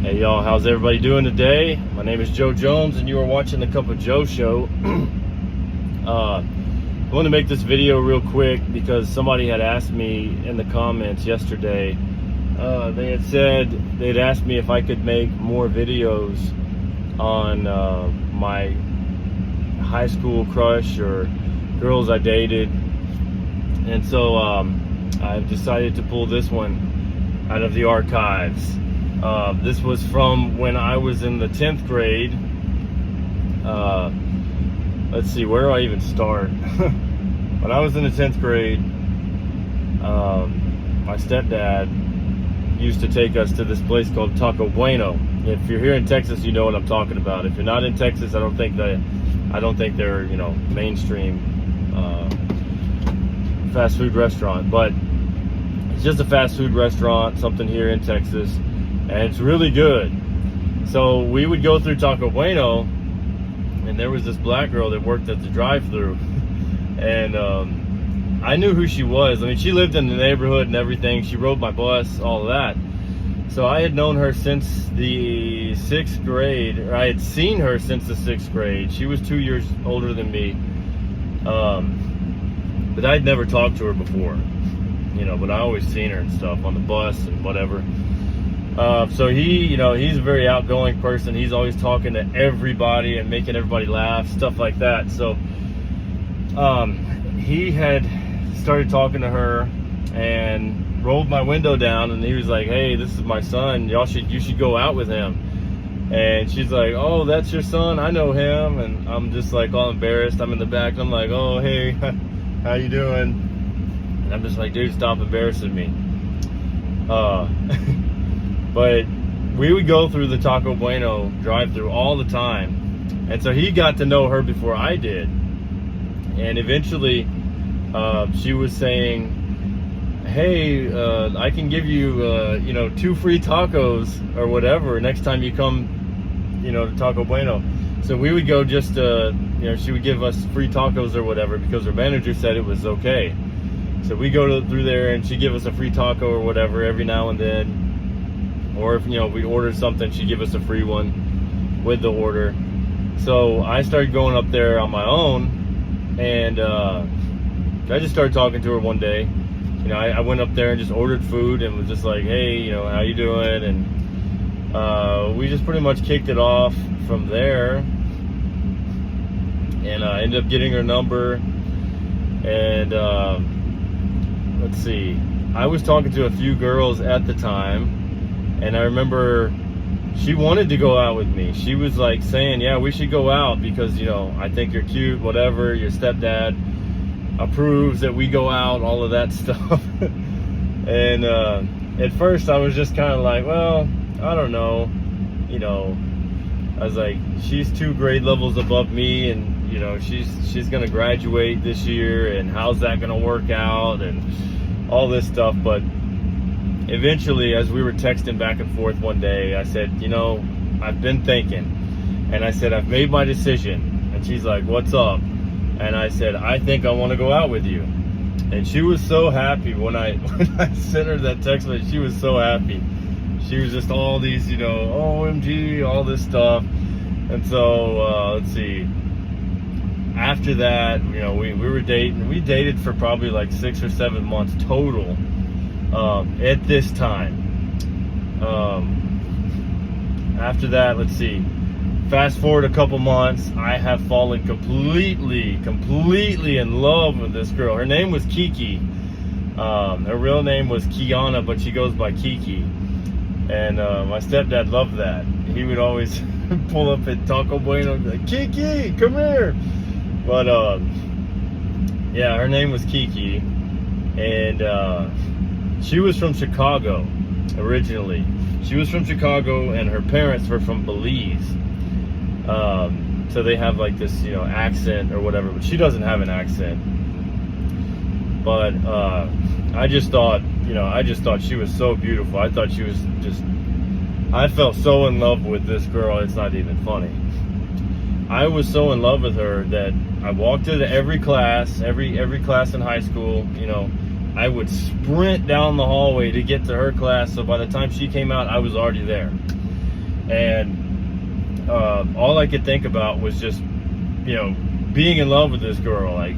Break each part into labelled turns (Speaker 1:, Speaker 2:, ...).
Speaker 1: Hey y'all, how's everybody doing today? My name is Joe Jones and you are watching the Cup of Joe show. I want to make this video real quick because somebody had asked me in the comments yesterday. They had said, they'd asked me if I could make more videos on my high school crush or girls I dated. And so I've decided to pull this one out of the archives. This was from when I was in the 10th grade. Let's see, where do I even start? When I was in the 10th grade, my stepdad used to take us to this place called Taco Bueno. If you're here in Texas, you know what I'm talking about. If you're not in Texas, I don't think they're, you know, mainstream fast food restaurant, but it's just a fast food restaurant, something here in Texas. And it's really good. So we would go through Taco Bueno, and there was this black girl that worked at the drive-thru, and I knew who she was. I mean, she lived in the neighborhood and everything. She rode my bus, all of that. So I had known her since the 6th grade, or I had seen her since the 6th grade. She was 2 years older than me, but I'd never talked to her before, you know. But I always seen her and stuff on the bus and whatever. So he's a very outgoing person. He's always talking to everybody and making everybody laugh, stuff like that. So he had started talking to her and rolled my window down, and he was like, "Hey, this is my son. You should go out with him." And she's like, "Oh, that's your son? I know him." And I'm just like all embarrassed. I'm in the back. I'm like, "Oh, hey, how you doing?" And I'm just like, "Dude, stop embarrassing me." But we would go through the Taco Bueno drive-thru all the time. And so he got to know her before I did. And eventually, she was saying, "Hey, I can give you, 2 free tacos or whatever next time you come, to Taco Bueno." So we would go just, she would give us free tacos or whatever because her manager said it was okay. So we go through there and she'd give us a free taco or whatever every now and then. Or if, we ordered something, she'd give us a free one with the order. So I started going up there on my own, and I just started talking to her one day. I went up there and just ordered food and was just like, "Hey, how you doing?" And we just pretty much kicked it off from there. And I ended up getting her number. And let's see, I was talking to a few girls at the time. And I remember she wanted to go out with me. She was like saying, "Yeah, we should go out because, I think you're cute, whatever. Your stepdad approves that we go out," all of that stuff. And at first I was just kind of like, well, I don't know. I was like, she's 2 grade levels above me, and, she's going to graduate this year, and how's that going to work out, and all this stuff. But eventually, as we were texting back and forth one day, I said, "I've been thinking." And I said, "I've made my decision." And she's like, "What's up?" And I said, "I think I want to go out with you." And she was so happy when I sent her that text message. She was so happy. She was just all these, OMG, all this stuff. And so, let's see. After that, we were dating. We dated for probably like 6 or 7 months total. At this time. After that, let's see, fast forward a couple months, I have fallen completely in love with this girl. Her name was Kiki. Her real name was Kiana, but she goes by Kiki. And my stepdad loved that. He would always pull up at Taco Bueno and be like, "Kiki, come here." But yeah, her name was Kiki. And she was from Chicago originally. She was from Chicago, and her parents were from Belize. So they have like this, accent or whatever, but she doesn't have an accent. But I just thought she was so beautiful. I thought she was I felt so in love with this girl, it's not even funny. I was so in love with her that I walked into every class in high school, I would sprint down the hallway to get to her class, so by the time she came out, I was already there. And all I could think about was just, being in love with this girl. Like,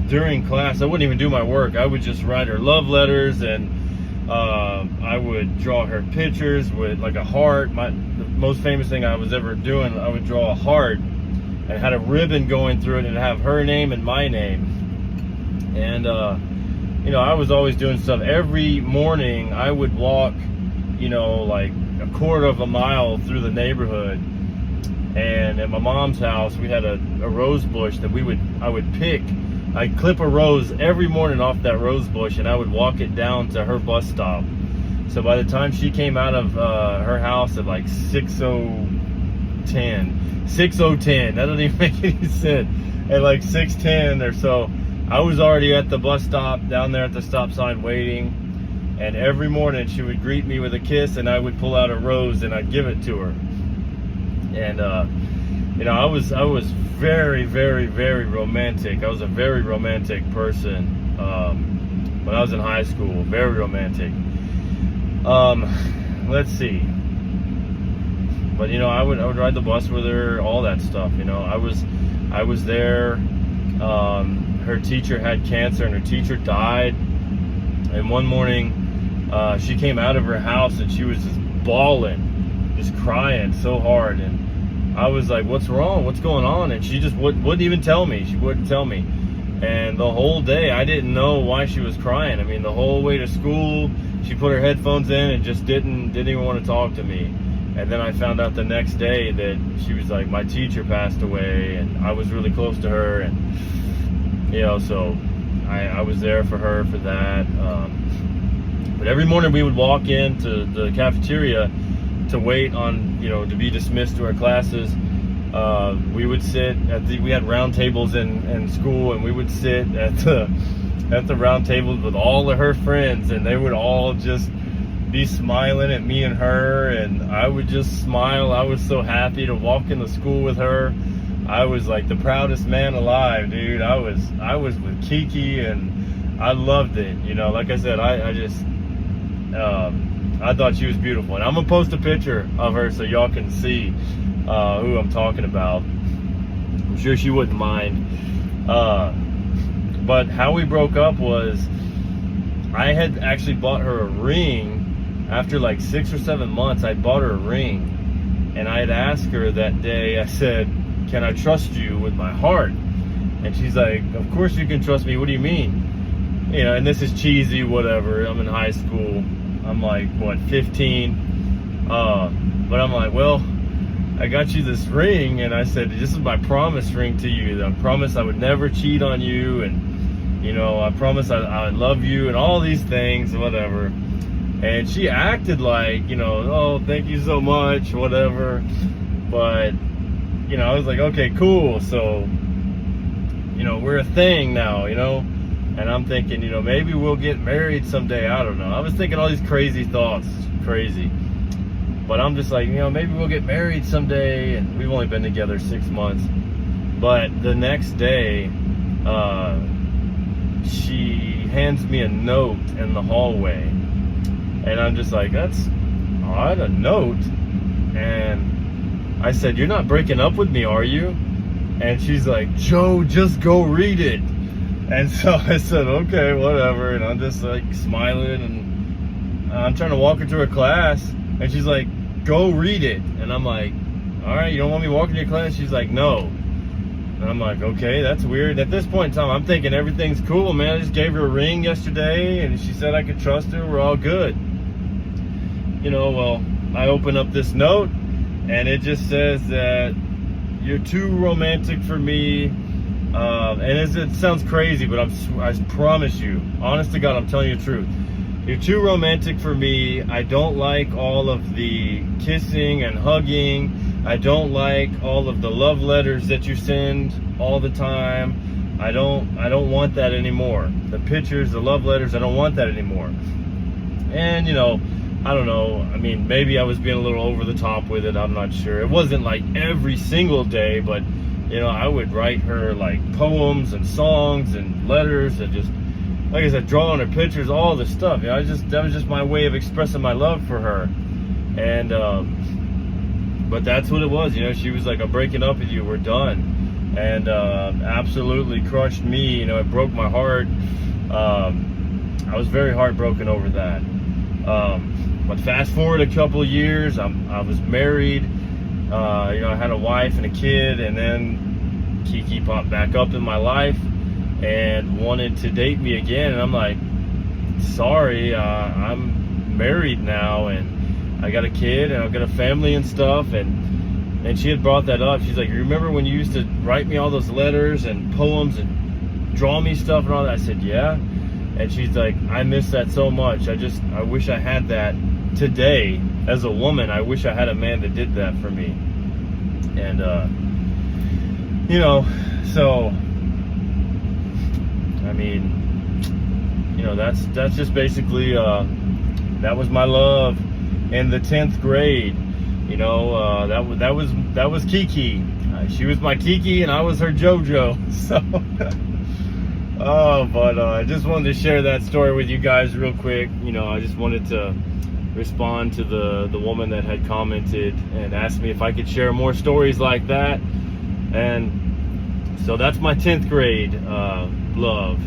Speaker 1: during class, I wouldn't even do my work. I would just write her love letters, and I would draw her pictures with like a heart. The most famous thing I was ever doing, I would draw a heart and had a ribbon going through it and have her name and my name. And I was always doing stuff. Every morning I would walk, like a quarter of a mile through the neighborhood. And at my mom's house, we had a rose bush that I would pick. I'd clip a rose every morning off that rose bush, and I would walk it down to her bus stop. So by the time she came out of her house at like 6:10, that doesn't even make any sense. At like 6:10 or so, I was already at the bus stop, down there at the stop sign waiting. And every morning she would greet me with a kiss, and I would pull out a rose and I'd give it to her. And I was very, very, very romantic. I was a very romantic person when I was in high school. Very romantic. Let's see. But I would ride the bus with her, all that stuff. I was there. Her teacher had cancer, and her teacher died. And one morning, she came out of her house, and she was just bawling, just crying so hard. And I was like, "What's wrong? What's going on?" And she just wouldn't even tell me. She wouldn't tell me. And the whole day, I didn't know why she was crying. I mean, the whole way to school, she put her headphones in and just didn't even want to talk to me. And then I found out the next day that she was like, my teacher passed away, and I was really close to her. And, so I was there for her for that. But every morning we would walk into the cafeteria to wait on, to be dismissed to our classes. We would sit we had round tables in school, and we would sit at the round tables with all of her friends, and they would all just be smiling at me and her, and I would just smile. I was so happy to walk into school with her. I was like the proudest man alive, dude. I was with Kiki, and I loved it. Like I said, I thought she was beautiful. And I'm gonna post a picture of her so y'all can see who I'm talking about. I'm sure she wouldn't mind. But how we broke up was, I had actually bought her a ring. After like 6 or 7 months, I bought her a ring. And I had asked her that day, I said, "Can I trust you with my heart?" And she's like, "Of course you can trust me. What do you mean?" And this is cheesy, whatever. I'm in high school. I'm like, 15? But I'm like, well, I got you this ring, and I said, "This is my promise ring to you. I promise I would never cheat on you, and I promise I love you," and all these things, whatever. And she acted like, "Oh, thank you so much," whatever. But I was like, okay, cool. So we're a thing now, and I'm thinking, maybe we'll get married someday. I don't know. I was thinking all these crazy thoughts, crazy. But I'm just like, maybe we'll get married someday. And we've only been together 6 months. But the next day, she hands me a note in the hallway. And I'm just like, that's odd, a note. And I said, "You're not breaking up with me, are you?" And she's like, "Joe, just go read it." And so I said, "Okay, whatever." And I'm just like smiling, and I'm trying to walk her to her class, and she's like, "Go read it." And I'm like, "All right, you don't want me walking to your class?" She's like, "No." And I'm like, okay, that's weird. At this point in time, I'm thinking everything's cool, man. I just gave her a ring yesterday, and she said I could trust her. We're all good. Well, I open up this note, and it just says that you're too romantic for me. And it sounds crazy, but I promise you, honest to God, I'm telling you the truth. You're too romantic for me. I don't like all of the kissing and hugging. I don't like all of the love letters that you send all the time. I don't want that anymore. The pictures, the love letters, I don't want that anymore. And I don't know. I mean, maybe I was being a little over the top with it. I'm not sure. It wasn't like every single day, but I would write her like poems and songs and letters, and just, like I said, draw on her pictures, all this stuff. That was just my way of expressing my love for her. And But that's what it was, you know. She was like, I'm breaking up with you, we're done. And absolutely crushed me, you know. It broke my heart. I was very heartbroken over that. But fast forward a couple of years, I was married. You know, I had a wife and a kid, and then Kiki popped back up in my life and wanted to date me again. And I'm like, sorry, I'm married now, and I got a kid, and I've got a family and stuff. And she had brought that up. She's like, you remember when you used to write me all those letters and poems and draw me stuff and all that? I said, yeah. And she's like, I miss that so much. I wish I had that today. As a woman, I wish I had a man that did that for me. And you know, so I mean, you know, that's just basically that was my love in the 10th grade. You know, that was Kiki. She was my Kiki, and I was her JoJo. So, but I just wanted to share that story with you guys real quick. You know, I just wanted to respond to the woman that had commented and asked me if I could share more stories like that. And so that's my 10th grade love.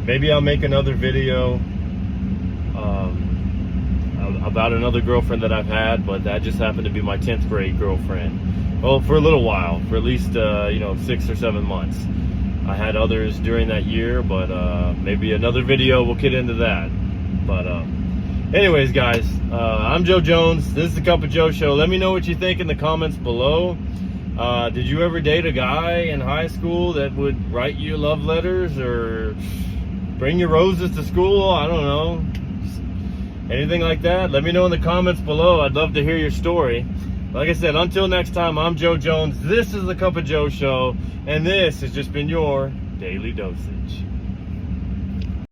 Speaker 1: Maybe I'll make another video about another girlfriend that I've had, but that just happened to be my 10th grade girlfriend. Well, for a little while, for at least you know, 6 or 7 months. I had others during that year, but maybe another video will get into that. But anyways, guys, I'm Joe Jones. This is the Cup of Joe Show. Let me know what you think in the comments below. Did you ever date a guy in high school that would write you love letters or bring you roses to school? I don't know. Anything like that? Let me know in the comments below. I'd love to hear your story. Like I said, until next time, I'm Joe Jones. This is the Cup of Joe Show, and this has just been your Daily Dosage.